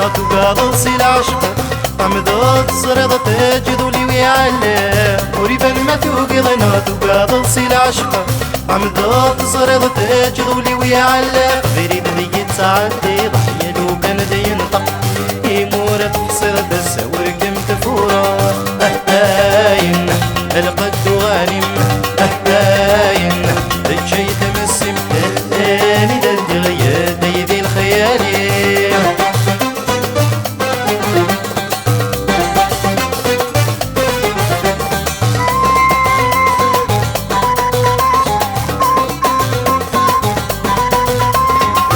تقاضل سي العشق عمدوك صريضة تجدو لي ويعلم وريبا ما توقضنا تقاضل سي العشق عمدوك صريضة تجدو لي ويعلم غيري بدي يتعدي ضحية لو كان دي ينطق يمور تحصير بس ورقم تفورا أهاين القد غانم أهاين الشي تمسم تهاني دلدي غياد ديدي الخيالي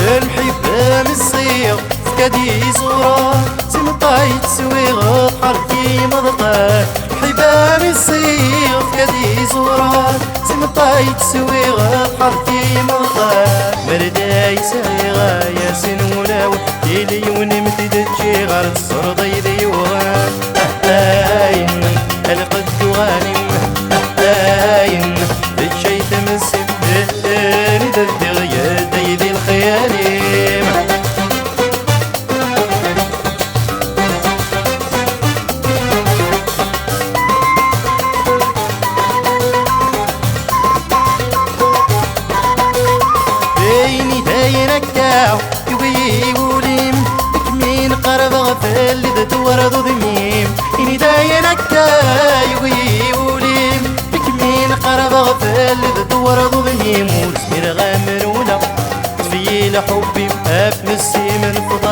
الحبام الصيغ فكادي زورا سمطاي تسويغ حركي مضغة حبام الصيغ فكادي زورا سمطاي تسويغ حركي مضغة مرداي سايغة يا سنولا وكيلي ونمتد تجي غير الصرضي ديوان أهاين القد غانم أهاين الشي تمسم هاني دردي غياد ديدي الخيالي داينكاو يوي وليم كمين قرب غفل دور ضميم إني داينكاو يوي وليم كمين قرب غفل دور ضميم وسمير غامر ولا في حبي أبنسي من فضل